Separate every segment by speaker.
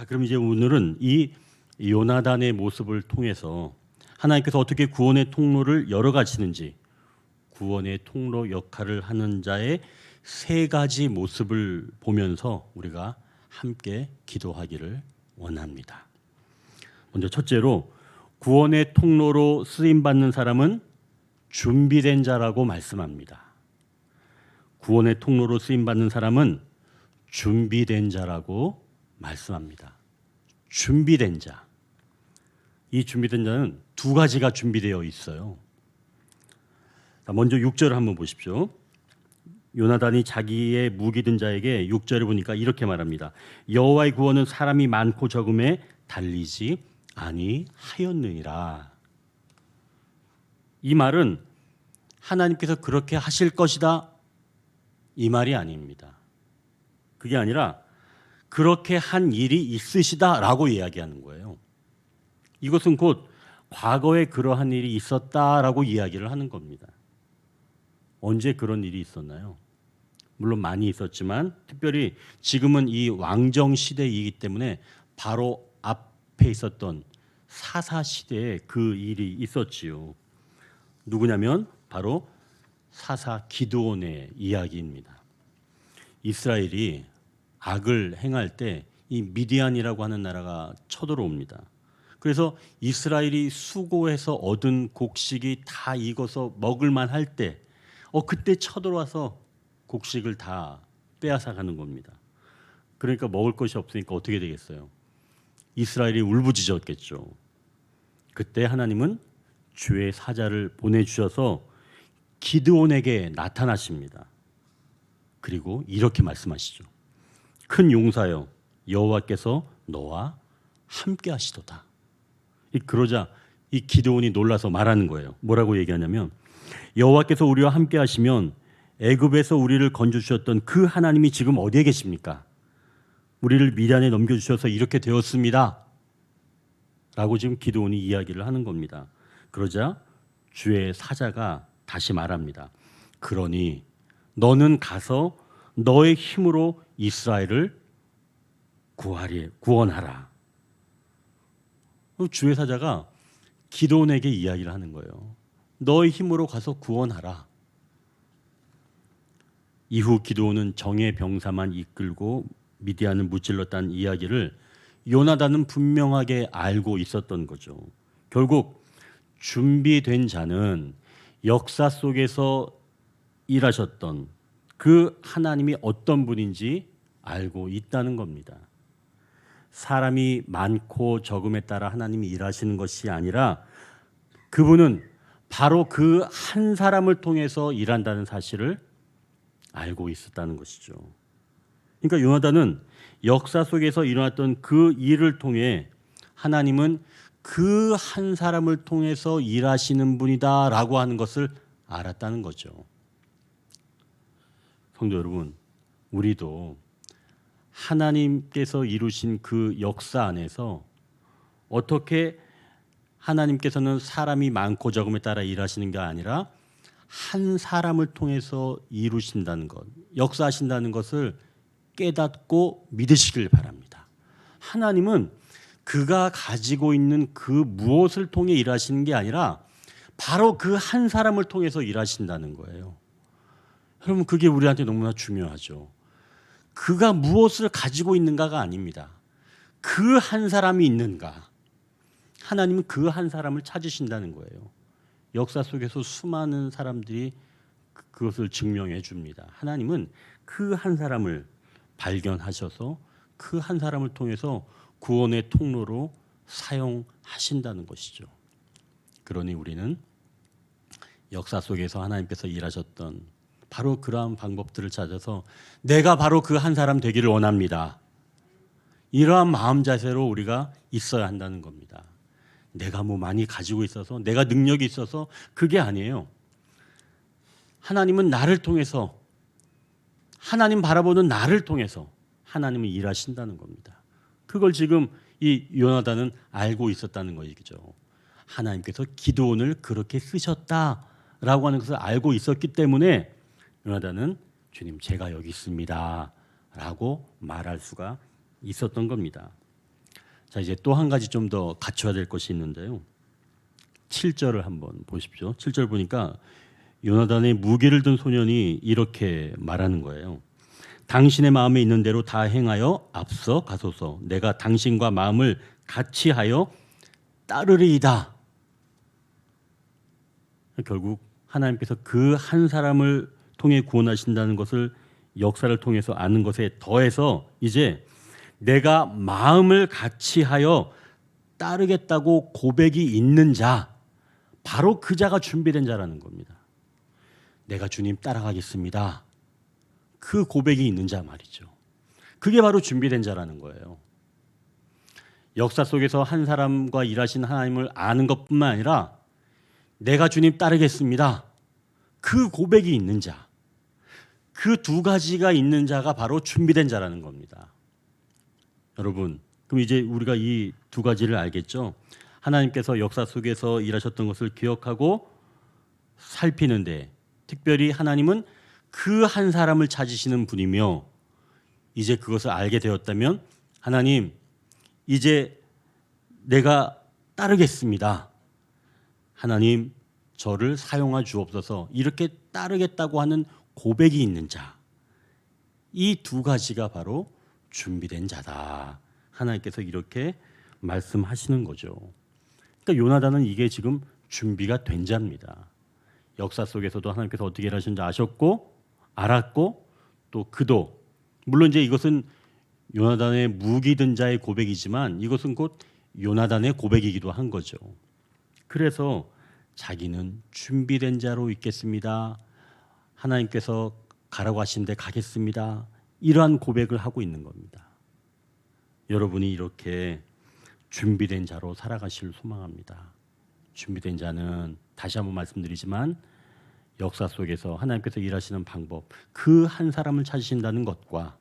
Speaker 1: 그럼 이제 오늘은 이 요나단의 모습을 통해서 하나님께서 어떻게 구원의 통로를 열어가시는지, 구원의 통로 역할을 하는 자의 세 가지 모습을 보면서 우리가 함께 기도하기를 원합니다. 먼저 첫째로, 구원의 통로로 쓰임받는 사람은 준비된 자라고 말씀합니다. 구원의 통로로 쓰임받는 사람은 준비된 자라고 말씀합니다. 준비된 자. 이 준비된 자는 두 가지가 준비되어 있어요. 먼저 6절을 한번 보십시오. 요나단이 자기의 무기 든 자에게 6절을 보니까 이렇게 말합니다. 여호와의 구원은 사람이 많고 적음에 달리지 아니하였느니라. 이 말은 하나님께서 그렇게 하실 것이다, 이 말이 아닙니다. 그게 아니라 그렇게 한 일이 있으시다라고 이야기하는 거예요. 이것은 곧 과거에 그러한 일이 있었다라고 이야기를 하는 겁니다. 언제 그런 일이 있었나요? 물론 많이 있었지만 특별히 지금은 이 왕정 시대이기 때문에 바로 앞에 있었던 사사 시대에 그 일이 있었지요. 누구냐면 바로 사사 기드온의 이야기입니다. 이스라엘이 악을 행할 때 이 미디안이라고 하는 나라가 쳐들어옵니다. 그래서 이스라엘이 수고해서 얻은 곡식이 다 익어서 먹을만 할 때 그때 쳐들어와서 곡식을 다 빼앗아 가는 겁니다. 그러니까 먹을 것이 없으니까 어떻게 되겠어요? 이스라엘이 울부짖었겠죠. 그때 하나님은 주의 사자를 보내주셔서 기드온에게 나타나십니다. 그리고 이렇게 말씀하시죠. 큰 용사여, 여호와께서 너와 함께 하시도다. 그러자 이 기드온이 놀라서 말하는 거예요. 뭐라고 얘기하냐면, 여호와께서 우리와 함께 하시면 애굽에서 우리를 건져주셨던 그 하나님이 지금 어디에 계십니까? 우리를 미디안에 넘겨주셔서 이렇게 되었습니다 라고 지금 기드온이 이야기를 하는 겁니다. 그러자 주의 사자가 다시 말합니다. 그러니 너는 가서 너의 힘으로 이스라엘을 구원하라. 주의 사자가 기드온에게 이야기를 하는 거예요. 너의 힘으로 가서 구원하라. 이후 기드온은 정예 병사만 이끌고 미디안을 무찔렀다는 이야기를 요나단은 분명하게 알고 있었던 거죠. 결국 준비된 자는 역사 속에서 일하셨던 그 하나님이 어떤 분인지 알고 있다는 겁니다. 사람이 많고 적음에 따라 하나님이 일하시는 것이 아니라 그분은 바로 그 한 사람을 통해서 일한다는 사실을 알고 있었다는 것이죠. 그러니까 요나단은 역사 속에서 일어났던 그 일을 통해 하나님은 그 한 사람을 통해서 일하시는 분이다라고 하는 것을 알았다는 거죠. 성도 여러분, 우리도 하나님께서 이루신 그 역사 안에서 어떻게 하나님께서는 사람이 많고 적음에 따라 일하시는 게 아니라 한 사람을 통해서 이루신다는 것, 역사하신다는 것을 깨닫고 믿으시길 바랍니다. 하나님은 그가 가지고 있는 그 무엇을 통해 일하시는 게 아니라 바로 그 한 사람을 통해서 일하신다는 거예요. 여러분, 그게 우리한테 너무나 중요하죠. 그가 무엇을 가지고 있는가가 아닙니다. 그 한 사람이 있는가. 하나님은 그 한 사람을 찾으신다는 거예요. 역사 속에서 수많은 사람들이 그것을 증명해 줍니다. 하나님은 그 한 사람을 발견하셔서 그 한 사람을 통해서 구원의 통로로 사용하신다는 것이죠. 그러니 우리는 역사 속에서 하나님께서 일하셨던 바로 그러한 방법들을 찾아서 내가 바로 그 한 사람 되기를 원합니다. 이러한 마음 자세로 우리가 있어야 한다는 겁니다. 내가 뭐 많이 가지고 있어서, 내가 능력이 있어서 그게 아니에요. 하나님은 나를 통해서, 하나님 바라보는 나를 통해서 하나님은 일하신다는 겁니다. 그걸 지금 이 요나단은 알고 있었다는 것이죠. 하나님께서 기드온을 그렇게 쓰셨다라고 하는 것을 알고 있었기 때문에 요나단은 주님, 제가 여기 있습니다 라고 말할 수가 있었던 겁니다. 자, 이제 또 한 가지 좀 더 갖춰야 될 것이 있는데요. 7절을 한번 보십시오. 7절 보니까 요나단의 무기를 든 소년이 이렇게 말하는 거예요. 당신의 마음에 있는 대로 다 행하여 앞서 가소서. 내가 당신과 마음을 같이 하여 따르리이다. 결국 하나님께서 그 한 사람을 통해 구원하신다는 것을 역사를 통해서 아는 것에 더해서 이제 내가 마음을 같이 하여 따르겠다고 고백이 있는 자, 바로 그 자가 준비된 자라는 겁니다. 내가 주님 따라가겠습니다. 그 고백이 있는 자 말이죠. 그게 바로 준비된 자라는 거예요. 역사 속에서 한 사람과 일하신 하나님을 아는 것뿐만 아니라 내가 주님 따르겠습니다. 그 고백이 있는 자. 그 두 가지가 있는 자가 바로 준비된 자라는 겁니다. 여러분, 그럼 이제 우리가 이 두 가지를 알겠죠? 하나님께서 역사 속에서 일하셨던 것을 기억하고 살피는데, 특별히 하나님은 그 한 사람을 찾으시는 분이며, 이제 그것을 알게 되었다면 하나님, 이제 내가 따르겠습니다. 하나님, 저를 사용하 주옵소서. 이렇게 따르겠다고 하는 고백이 있는 자, 이 두 가지가 바로 준비된 자다. 하나님께서 이렇게 말씀하시는 거죠. 그러니까 요나단은 이게 지금 준비가 된 자입니다. 역사 속에서도 하나님께서 어떻게 일하시는지 아셨고 알았고 또 그도, 물론 이제 이것은 요나단의 무기 든 자의 고백이지만 이것은 곧 요나단의 고백이기도 한 거죠. 그래서 자기는 준비된 자로 있겠습니다. 하나님께서 가라고 하신데 가겠습니다. 이러한 고백을 하고 있는 겁니다. 여러분이 이렇게 준비된 자로 살아가시길 소망합니다. 준비된 자는 다시 한번 말씀드리지만 역사 속에서 하나님께서 일하시는 방법, 그 한 사람을 찾으신다는 것과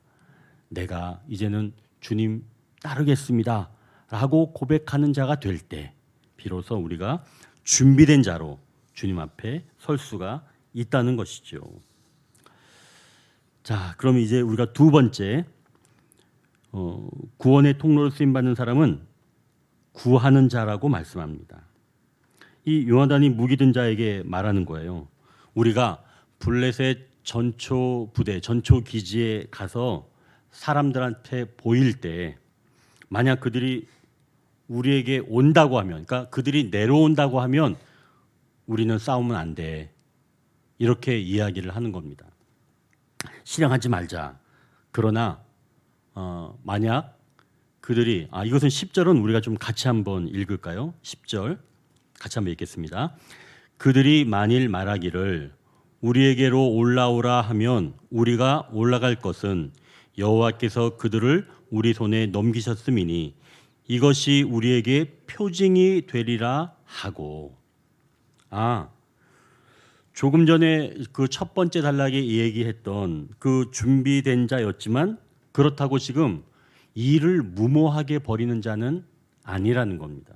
Speaker 1: 내가 이제는 주님 따르겠습니다 라고 고백하는 자가 될 때 비로소 우리가 준비된 자로 주님 앞에 설 수가 있다는 것이죠. 자, 그럼 이제 우리가 두 번째, 구원의 통로로 쓰임받는 사람은 구하는 자라고 말씀합니다. 이 요나단이 무기 든 자에게 말하는 거예요. 우리가 블레셋 전초 부대, 전초 기지에 가서 사람들한테 보일 때 만약 그들이 우리에게 온다고 하면, 그러니까 그들이 내려온다고 하면 우리는 싸우면 안 돼. 이렇게 이야기를 하는 겁니다. 실행하지 말자. 그러나 만약 그들이, 이것은 10절은 우리가 좀 같이 한번 읽을까요? 10절 같이 한번 읽겠습니다. 그들이 만일 말하기를 우리에게로 올라오라 하면 우리가 올라갈 것은 여호와께서 그들을 우리 손에 넘기셨음이니 이것이 우리에게 표징이 되리라 하고. 조금 전에 그 첫 번째 단락에 얘기했던 그 준비된 자였지만 그렇다고 지금 일을 무모하게 버리는 자는 아니라는 겁니다.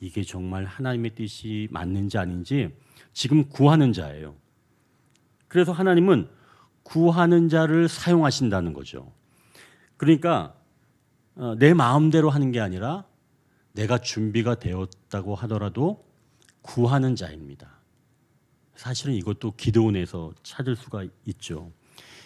Speaker 1: 이게 정말 하나님의 뜻이 맞는지 아닌지 지금 구하는 자예요. 그래서 하나님은 구하는 자를 사용하신다는 거죠. 그러니까 내 마음대로 하는 게 아니라 내가 준비가 되었다고 하더라도 구하는 자입니다. 사실은 이것도 기드온에서 찾을 수가 있죠.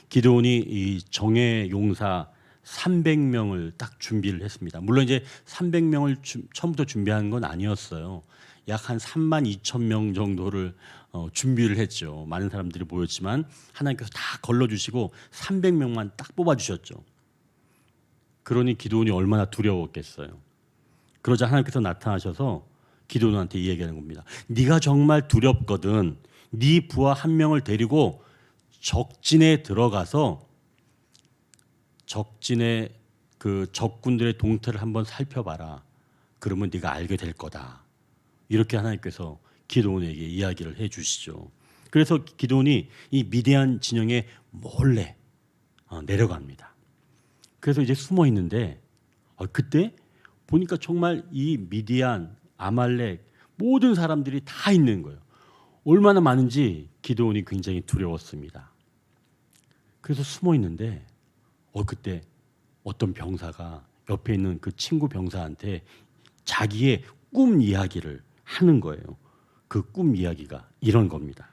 Speaker 1: 기드온이 이 정예 용사 300명을 딱 준비를 했습니다. 물론 이제 300명을 처음부터 준비한 건 아니었어요. 약 한 3만 2천 명 정도를 준비를 했죠. 많은 사람들이 모였지만 하나님께서 다 걸러주시고 300명만 딱 뽑아주셨죠. 그러니 기드온이 얼마나 두려웠겠어요. 그러자 하나님께서 나타나셔서 기드온한테 이 얘기하는 겁니다. 네가 정말 두렵거든 네 부하 한 명을 데리고 적진에 들어가서 적진의 그 적군들의 동태를 한번 살펴봐라. 그러면 네가 알게 될 거다. 이렇게 하나님께서 기드온에게 이야기를 해주시죠. 그래서 기드온이 이 미디안 진영에 몰래 내려갑니다. 그래서 이제 숨어 있는데 그때 보니까 정말 이 미디안, 아말렉 모든 사람들이 다 있는 거예요. 얼마나 많은지 기드온이 굉장히 두려웠습니다. 그래서 숨어 있는데 그때 어떤 병사가 옆에 있는 그 친구 병사한테 자기의 꿈 이야기를 하는 거예요. 그 꿈 이야기가 이런 겁니다.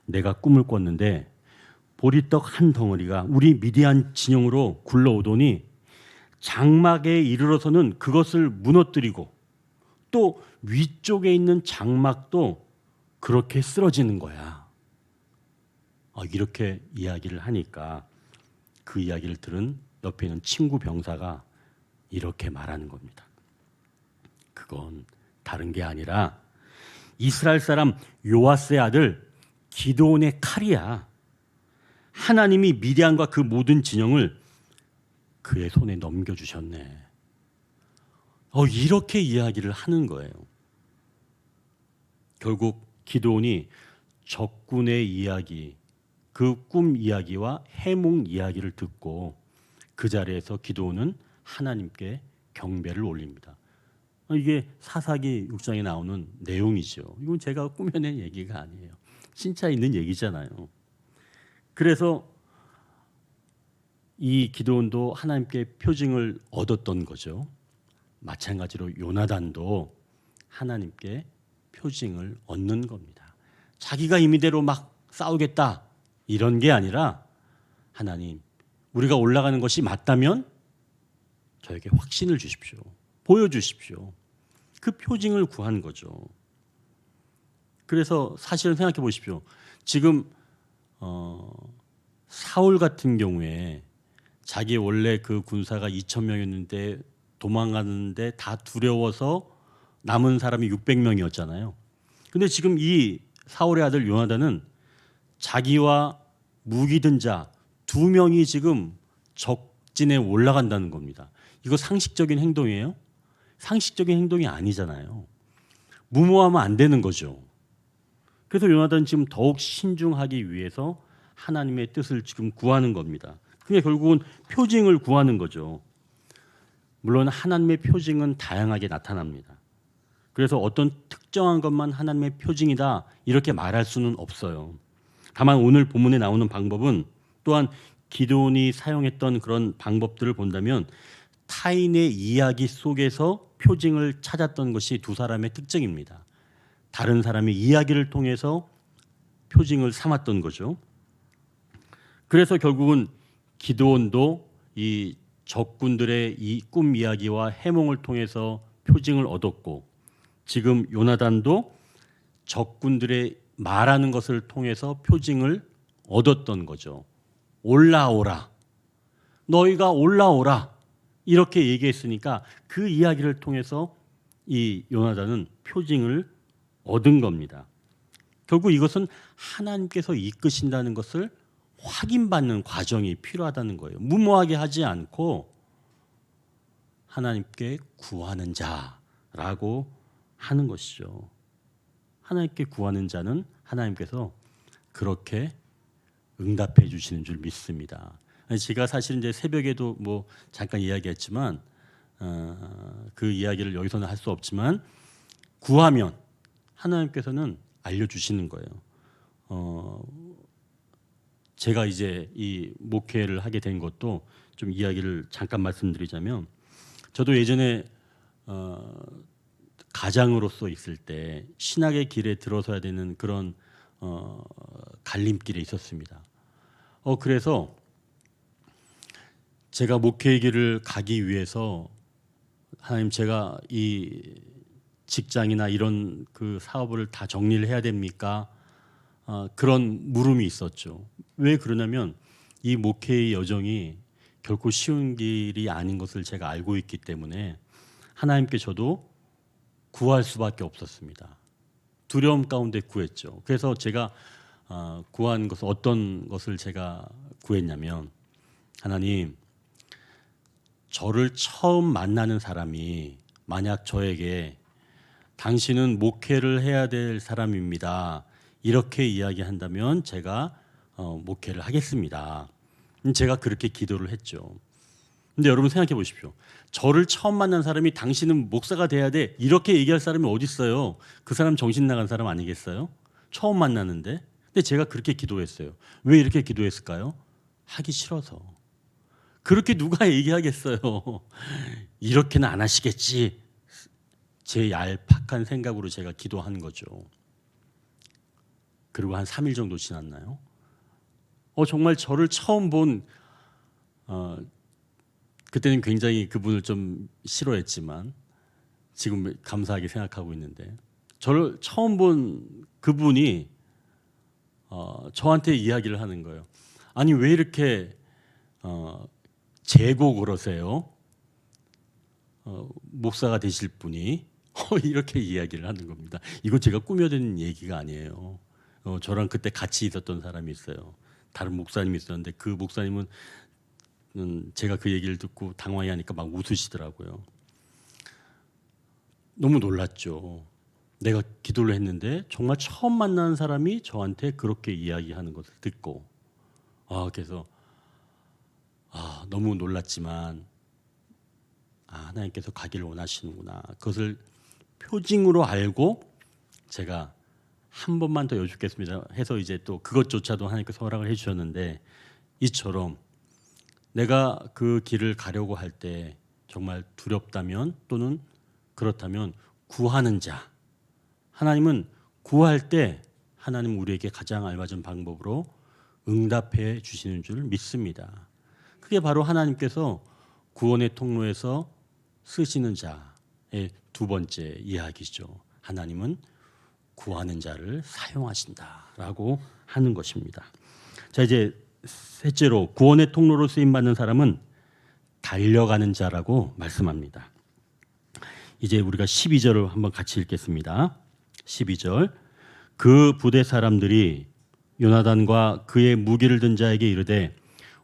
Speaker 1: 내가 꿈을 꿨는데 보리떡 한 덩어리가 우리 미디안 진영으로 굴러오더니 장막에 이르러서는 그것을 무너뜨리고 또 위쪽에 있는 장막도 그렇게 쓰러지는 거야. 이렇게 이야기를 하니까 그 이야기를 들은 옆에 있는 친구 병사가 이렇게 말하는 겁니다. 그건 다른 게 아니라 이스라엘 사람 요아스의 아들 기드온의 칼이야. 하나님이 미디안과 그 모든 진영을 그의 손에 넘겨주셨네. 이렇게 이야기를 하는 거예요. 결국 기드온이 적군의 이야기, 그 꿈 이야기와 해몽 이야기를 듣고 그 자리에서 기드온은 하나님께 경배를 올립니다. 이게 사사기 6장에 나오는 내용이죠. 이건 제가 꾸며낸 얘기가 아니에요. 진짜 있는 얘기잖아요. 그래서 이 기드온도 하나님께 표징을 얻었던 거죠. 마찬가지로 요나단도 하나님께 표징을 얻는 겁니다. 자기가 임의대로 막 싸우겠다 이런 게 아니라 하나님, 우리가 올라가는 것이 맞다면 저에게 확신을 주십시오. 보여주십시오. 그 표징을 구한 거죠. 그래서 사실은 생각해 보십시오. 지금 사울 같은 경우에 자기 원래 그 군사가 2,000명이었는데 도망가는데 다 두려워서 남은 사람이 600명이었잖아요. 근데 지금 이 사울의 아들 요나단은 자기와 무기 든 자 2명이 지금 적진에 올라간다는 겁니다. 이거 상식적인 행동이에요? 상식적인 행동이 아니잖아요. 무모하면 안 되는 거죠. 그래서 요나단은 지금 더욱 신중하기 위해서 하나님의 뜻을 지금 구하는 겁니다. 그게 결국은 표징을 구하는 거죠. 물론 하나님의 표징은 다양하게 나타납니다. 그래서 어떤 특정한 것만 하나님의 표징이다 이렇게 말할 수는 없어요. 다만 오늘 본문에 나오는 방법은 또한 기드온이 사용했던 그런 방법들을 본다면 타인의 이야기 속에서 표징을 찾았던 것이 두 사람의 특징입니다. 다른 사람의 이야기를 통해서 표징을 삼았던 거죠. 그래서 결국은 기드온도 이 적군들의 이 꿈 이야기와 해몽을 통해서 표징을 얻었고, 지금 요나단도 적군들의 말하는 것을 통해서 표징을 얻었던 거죠. 올라오라, 너희가 올라오라 이렇게 얘기했으니까 그 이야기를 통해서 이 요나단은 표징을 얻은 겁니다. 결국 이것은 하나님께서 이끄신다는 것을 확인받는 과정이 필요하다는 거예요. 무모하게 하지 않고 하나님께 구하는 자라고 하는 것이죠. 하나님께 구하는 자는 하나님께서 그렇게 응답해 주시는 줄 믿습니다. 제가 사실 이제 새벽에도 뭐 잠깐 이야기했지만 그 이야기를 여기서는 할 수 없지만 구하면 하나님께서는 알려주시는 거예요. 제가 이제 이 목회를 하게 된 것도 좀 이야기를 잠깐 말씀드리자면, 저도 예전에 가장으로서 있을 때 신학의 길에 들어서야 되는 그런 갈림길에 있었습니다. 그래서 제가 목회의 길을 가기 위해서 하나님, 제가 이 직장이나 이런 그 사업을 다 정리를 해야 됩니까? 그런 물음이 있었죠. 왜 그러냐면 이 목회의 여정이 결코 쉬운 길이 아닌 것을 제가 알고 있기 때문에 하나님께 저도 구할 수밖에 없었습니다. 두려움 가운데 구했죠. 그래서 제가 구한 것은 어떤 것을 제가 구했냐면, 하나님, 저를 처음 만나는 사람이 만약 저에게 당신은 목회를 해야 될 사람입니다 이렇게 이야기한다면 제가 목회를 하겠습니다. 제가 그렇게 기도를 했죠. 근데 여러분 생각해 보십시오. 저를 처음 만난 사람이 당신은 목사가 돼야 돼 이렇게 얘기할 사람이 어디 있어요? 그 사람 정신 나간 사람 아니겠어요? 처음 만나는데. 근데 제가 그렇게 기도했어요. 왜 이렇게 기도했을까요? 하기 싫어서. 그렇게 누가 얘기하겠어요. 이렇게는 안 하시겠지. 제 얄팍한 생각으로 제가 기도한 거죠. 그리고 한 3일 정도 지났나요? 정말 저를 처음 본 그때는 굉장히 그분을 좀 싫어했지만 지금 감사하게 생각하고 있는데, 저를 처음 본 그분이 저한테 이야기를 하는 거예요. 아니 왜 이렇게 재고 그러세요? 목사가 되실 분이 이렇게 이야기를 하는 겁니다. 이건 제가 꾸며낸 얘기가 아니에요. 저랑 그때 같이 있었던 사람이 있어요. 다른 목사님이 있었는데 그 목사님은 제가 그 얘기를 듣고 당황해 하니까 막 웃으시더라고요. 너무 놀랐죠. 내가 기도를 했는데 정말 처음 만나는 사람이 저한테 그렇게 이야기하는 것을 듣고 그래서 너무 놀랐지만 하나님께서 가기를 원하시는구나. 그것을 표징으로 알고 제가 한 번만 더 여쭙겠습니다 해서 이제 또 그것조차도 하나님께서 허락을 해주셨는데, 이처럼 내가 그 길을 가려고 할 때 정말 두렵다면 또는 그렇다면 구하는 자, 하나님은 구할 때 하나님 우리에게 가장 알맞은 방법으로 응답해 주시는 줄 믿습니다. 그게 바로 하나님께서 구원의 통로에서 쓰시는 자의 두 번째 이야기죠. 하나님은 구하는 자를 사용하신다라고 하는 것입니다. 자, 이제 셋째로 구원의 통로로 쓰임 받는 사람은 달려가는 자라고 말씀합니다. 이제 우리가 12절을 한번 같이 읽겠습니다. 12절. 그 부대 사람들이 요나단과 그의 무기를 든 자에게 이르되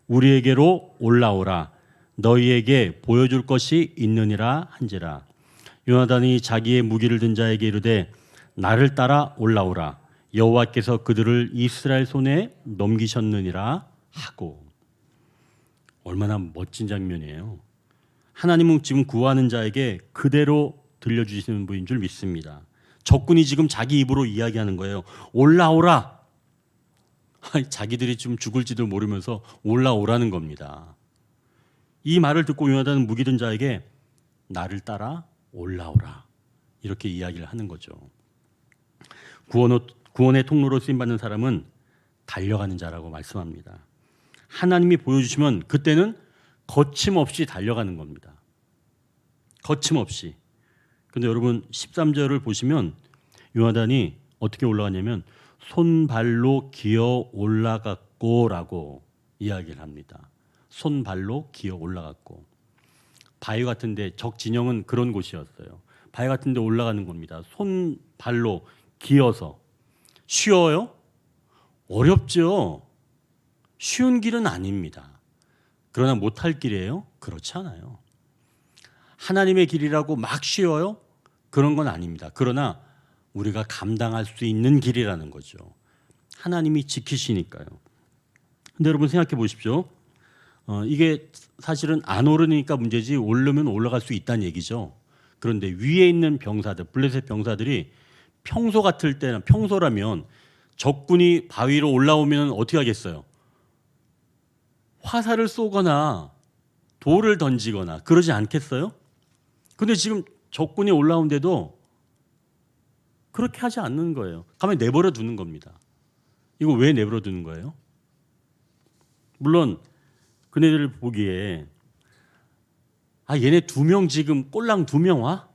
Speaker 1: 우리에게로 올라오라, 너희에게 보여줄 것이 있느니라 한지라. 요나단이 자기의 무기를 든 자에게 이르되 나를 따라 올라오라, 여호와께서 그들을 이스라엘 손에 넘기셨느니라 하고. 얼마나 멋진 장면이에요. 하나님은 지금 구하는 자에게 그대로 들려주시는 분인 줄 믿습니다. 적군이 지금 자기 입으로 이야기하는 거예요. 올라오라. 자기들이 좀 죽을지도 모르면서 올라오라는 겁니다. 이 말을 듣고 요나단은 무기 든 자에게 나를 따라 올라오라, 이렇게 이야기를 하는 거죠. 구원의 통로로 쓰임받는 사람은 달려가는 자라고 말씀합니다. 하나님이 보여주시면 그때는 거침없이 달려가는 겁니다. 거침없이. 근데 여러분 13절을 보시면 요나단이 어떻게 올라가냐면 손발로 기어 올라갔고라고 이야기를 합니다. 손발로 기어 올라갔고. 바위 같은데, 적 진영은 그런 곳이었어요. 바위 같은데 올라가는 겁니다. 손발로 기어서. 쉬워요? 어렵죠. 쉬운 길은 아닙니다. 그러나 못할 길이에요? 그렇지 않아요. 하나님의 길이라고 막 쉬워요? 그런 건 아닙니다. 그러나 우리가 감당할 수 있는 길이라는 거죠. 하나님이 지키시니까요. 근데 여러분 생각해 보십시오. 이게 사실은 안 오르니까 문제지 오르면 올라갈 수 있다는 얘기죠. 그런데 위에 있는 병사들, 블레셋 병사들이 평소 같을 때는, 평소라면 적군이 바위로 올라오면 어떻게 하겠어요? 화살을 쏘거나 돌을 던지거나 그러지 않겠어요? 근데 지금 적군이 올라오는데도 그렇게 하지 않는 거예요. 가만히 내버려 두는 겁니다. 이거 왜 내버려 두는 거예요? 물론 그네들 보기에 얘네 2명 지금 꼴랑 2명 와?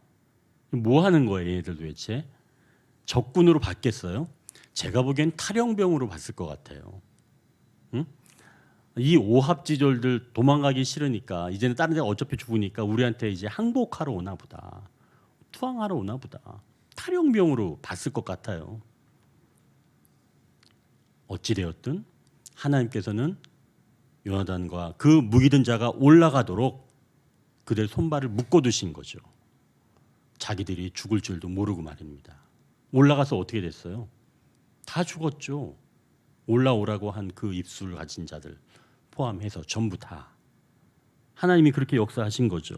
Speaker 1: 뭐 하는 거예요 얘네들 도대체? 적군으로 봤겠어요? 제가 보기엔 탈영병으로 봤을 것 같아요. 응? 이 오합지졸들 도망가기 싫으니까, 이제는 다른 데가 어차피 죽으니까 우리한테 이제 항복하러 오나 보다, 투항하러 오나 보다, 탈영병으로 봤을 것 같아요. 어찌되었든 하나님께서는 요나단과 그 무기든 자가 올라가도록 그들 손발을 묶어두신 거죠. 자기들이 죽을 줄도 모르고 말입니다. 올라가서 어떻게 됐어요? 다 죽었죠. 올라오라고 한 그 입술을 가진 자들 포함해서 전부 다. 하나님이 그렇게 역사하신 거죠.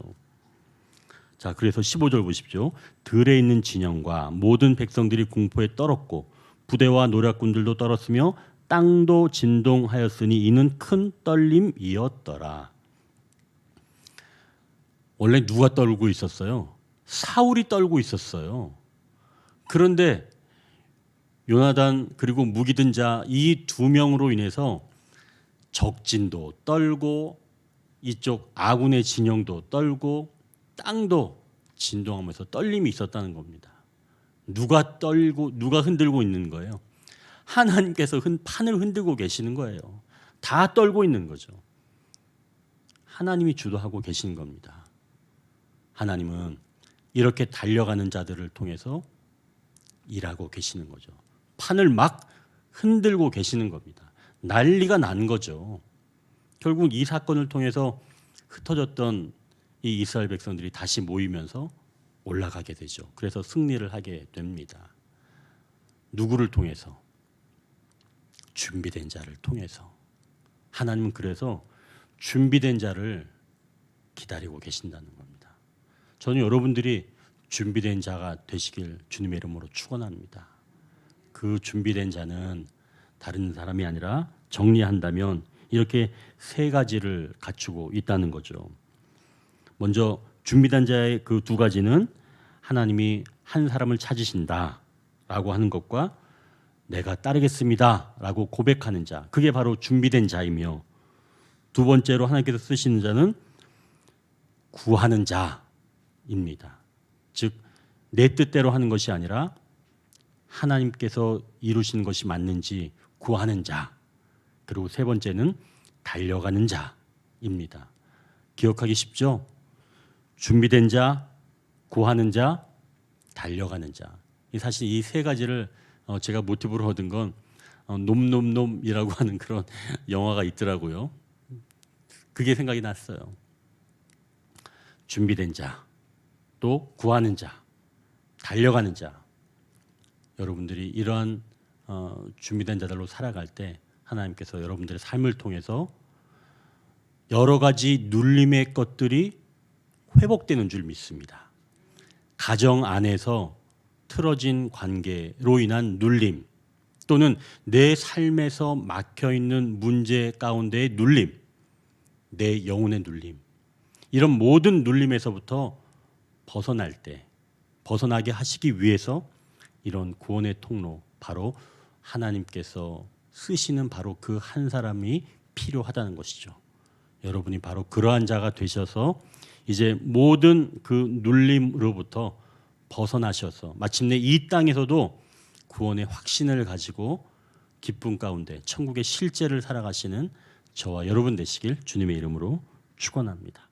Speaker 1: 자, 그래서 15절 보십시오. 들에 있는 진영과 모든 백성들이 공포에 떨었고 부대와 노략군들도 떨었으며 땅도 진동하였으니 이는 큰 떨림이었더라. 원래 누가 떨고 있었어요? 사울이 떨고 있었어요. 그런데 요나단 그리고 무기 든 자 이 두 명으로 인해서 적진도 떨고 이쪽 아군의 진영도 떨고 땅도 진동하면서 떨림이 있었다는 겁니다. 누가 흔들고 있는 거예요? 하나님께서 판을 흔들고 계시는 거예요. 다 떨고 있는 거죠. 하나님이 주도하고 계시는 겁니다. 하나님은 이렇게 달려가는 자들을 통해서 일하고 계시는 거죠. 판을 막 흔들고 계시는 겁니다. 난리가 난 거죠. 결국 이 사건을 통해서 흩어졌던 이 이스라엘 백성들이 다시 모이면서 올라가게 되죠. 그래서 승리를 하게 됩니다. 누구를 통해서? 준비된 자를 통해서. 하나님은 그래서 준비된 자를 기다리고 계신다는 겁니다. 저는 여러분들이 준비된 자가 되시길 주님의 이름으로 축원합니다. 그 준비된 자는 다른 사람이 아니라 정리한다면 이렇게 세 가지를 갖추고 있다는 거죠. 먼저 준비된 자의 그 두 가지는 하나님이 한 사람을 찾으신다라고 하는 것과 내가 따르겠습니다라고 고백하는 자, 그게 바로 준비된 자이며, 두 번째로 하나님께서 쓰시는 자는 구하는 자입니다. 즉 내 뜻대로 하는 것이 아니라 하나님께서 이루시는 것이 맞는지 구하는 자, 그리고 세 번째는 달려가는 자입니다. 기억하기 쉽죠? 준비된 자, 구하는 자, 달려가는 자. 사실 이 세 가지를 제가 모티브로 얻은 건 놈놈놈이라고 하는 그런 영화가 있더라고요. 그게 생각이 났어요. 준비된 자, 또 구하는 자, 달려가는 자. 여러분들이 이러한 준비된 자들로 살아갈 때 하나님께서 여러분들의 삶을 통해서 여러 가지 눌림의 것들이 회복되는 줄 믿습니다. 가정 안에서 틀어진 관계로 인한 눌림, 또는 내 삶에서 막혀있는 문제 가운데의 눌림, 내 영혼의 눌림, 이런 모든 눌림에서부터 벗어나게 하시기 위해서 이런 구원의 통로, 바로 하나님께서 쓰시는 바로 그 한 사람이 필요하다는 것이죠. 여러분이 바로 그러한 자가 되셔서 이제 모든 그 눌림으로부터 벗어나셔서 마침내 이 땅에서도 구원의 확신을 가지고 기쁨 가운데 천국의 실제를 살아가시는 저와 여러분 되시길 주님의 이름으로 축원합니다.